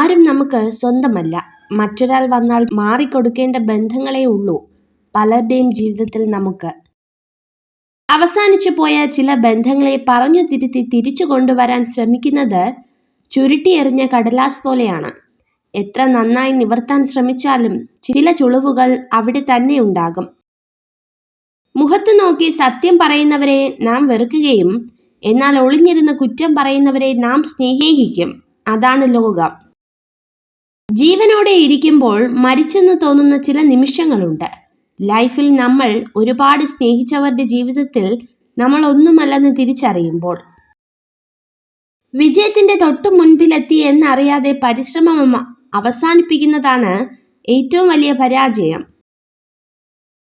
ആരും നമുക്ക് സ്വന്തമല്ല. മറ്റൊരാൾ വന്നാൽ മാറിക്കൊടുക്കേണ്ട ബന്ധങ്ങളേ ഉള്ളൂ പലരുടെയും ജീവിതത്തിൽ നമുക്ക്. അവസാനിച്ചു പോയ ചില ബന്ധങ്ങളെ പറഞ്ഞു തിരുത്തി തിരിച്ചു കൊണ്ടുവരാൻ ശ്രമിക്കുന്നത് ചുരുട്ടിയെറിഞ്ഞ കടലാസ് പോലെയാണ്. എത്ര നന്നായി നിവർത്താൻ ശ്രമിച്ചാലും ചില ചുളിവുകൾ അവിടെ തന്നെ ഉണ്ടാകും. മുഖത്ത് നോക്കി സത്യം പറയുന്നവരെ നാം വെറുക്കുകയും എന്നാൽ ഒളിഞ്ഞിരുന്ന് കുറ്റം പറയുന്നവരെ നാം സ്നേഹിക്കും. അതാണ് ലോകം. ജീവനോടെ ഇരിക്കുമ്പോൾ മരിച്ചെന്ന് തോന്നുന്ന ചില നിമിഷങ്ങളുണ്ട്. ലൈഫിൽ നമ്മൾ ഒരുപാട് സ്നേഹിച്ചവരുടെ ജീവിതത്തിൽ നമ്മൾ ഒന്നുമല്ലെന്ന് തിരിച്ചറിയുമ്പോൾ. വിജയത്തിന്റെ തൊട്ടു മുൻപിലെത്തി എന്നറിയാതെ പരിശ്രമം അവസാനിപ്പിക്കുന്നതാണ് ഏറ്റവും വലിയ പരാജയം.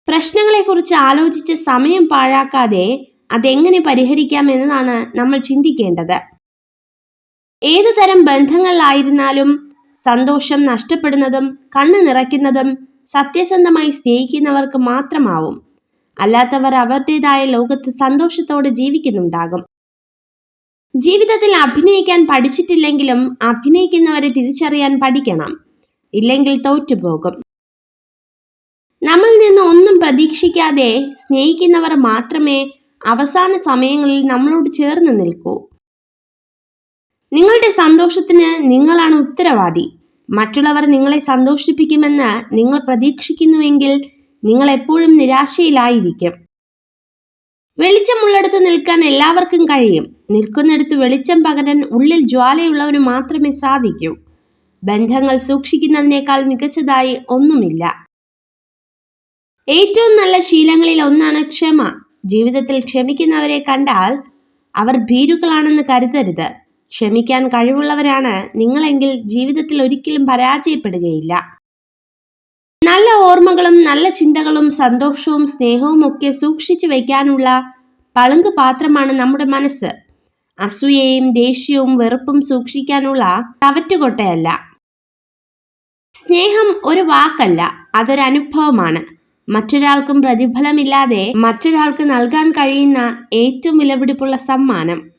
പ്രശ്നങ്ങളെക്കുറിച്ച് ആലോചിച്ച് സമയം പാഴാക്കാതെ അതെങ്ങനെ പരിഹരിക്കാം എന്നതാണ് നമ്മൾ ചിന്തിക്കേണ്ടത്. ഏതുതരം ബന്ധങ്ങളിലായിരുന്നാലും സന്തോഷം നഷ്ടപ്പെടുന്നതും കണ്ണു നിറയ്ക്കുന്നതും സത്യസന്ധമായി സ്നേഹിക്കുന്നവർക്ക് മാത്രമാവും. അല്ലാത്തവർ അവരുടേതായ ലോകത്ത് സന്തോഷത്തോടെ ജീവിക്കുന്നുണ്ടാകും. ജീവിതത്തിൽ അഭിനയിക്കാൻ പഠിച്ചിട്ടില്ലെങ്കിലും അഭിനയിക്കുന്നവരെ തിരിച്ചറിയാൻ പഠിക്കണം. ഇല്ലെങ്കിൽ തോറ്റുപോകും. നമ്മളിൽ നിന്ന് ഒന്നും പ്രതീക്ഷിക്കാതെ സ്നേഹിക്കുന്നവർ മാത്രമേ അവസാന സമയങ്ങളിൽ നമ്മളോട് ചേർന്ന് നിൽക്കൂ. നിങ്ങളുടെ സന്തോഷത്തിന് നിങ്ങളാണ് ഉത്തരവാദി. മറ്റുള്ളവർ നിങ്ങളെ സന്തോഷിപ്പിക്കുമെന്ന് നിങ്ങൾ പ്രതീക്ഷിക്കുന്നുവെങ്കിൽ നിങ്ങൾ എപ്പോഴും നിരാശയിലായിരിക്കും. വെളിച്ചമുള്ളിടത്ത് നിൽക്കാൻ എല്ലാവർക്കും കഴിയും. നിൽക്കുന്നിടത്ത് വെളിച്ചം പകരാൻ ഉള്ളിൽ ജ്വാലയുള്ളവന് മാത്രമേ സാധിക്കൂ. ബന്ധങ്ങൾ സൂക്ഷിക്കുന്നതിനേക്കാൾ മികച്ചതായി ഒന്നുമില്ല. ഏറ്റവും നല്ല ശീലങ്ങളിൽ ഒന്നാണ് ക്ഷമ. ജീവിതത്തിൽ ക്ഷമിക്കുന്നവരെ കണ്ടാൽ അവർ ഭീരുക്കളാണെന്ന് കരുതരുത്. ക്ഷമിക്കാൻ കഴിവുള്ളവരാണ് നിങ്ങളെങ്കിൽ ജീവിതത്തിൽ ഒരിക്കലും പരാജയപ്പെടുകയില്ല. നല്ല ഓർമ്മകളും നല്ല ചിന്തകളും സന്തോഷവും സ്നേഹവും ഒക്കെ സൂക്ഷിച്ചു വയ്ക്കാനുള്ള പളുങ്ക് പാത്രമാണ് നമ്മുടെ മനസ്സ്. അസൂയയും ദേഷ്യവും വെറുപ്പും സൂക്ഷിക്കാനുള്ള കവറ്റുകൊട്ടയല്ല. സ്നേഹം ഒരു വാക്കല്ല, അതൊരു അനുഭവമാണ്. മറ്റൊരാൾക്കും പ്രതിഫലമില്ലാതെ മറ്റൊരാൾക്ക് നൽകാൻ കഴിയുന്ന ഏറ്റവും വിലപിടിപ്പുള്ള സമ്മാനം.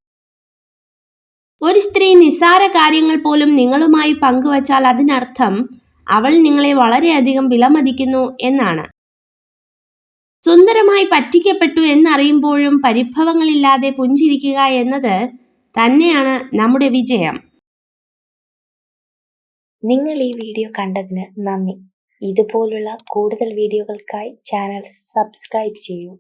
ഒരു സ്ത്രീ നിസ്സാര കാര്യങ്ങൾ പോലും നിങ്ങളുമായി പങ്കുവച്ചാൽ അതിനർത്ഥം അവൾ നിങ്ങളെ വളരെയധികം വിലമതിക്കുന്നു എന്നാണ്. സുന്ദരമായി പറ്റിക്കപ്പെട്ടു എന്നറിയുമ്പോഴും പരിഭവങ്ങളില്ലാതെ പുഞ്ചിരിക്കുക എന്നത് തന്നെയാണ് നമ്മുടെ വിജയം. നിങ്ങൾ ഈ വീഡിയോ കണ്ടതിന് നന്ദി. ഇതുപോലുള്ള കൂടുതൽ വീഡിയോകൾക്കായി ചാനൽ സബ്സ്ക്രൈബ് ചെയ്യൂ.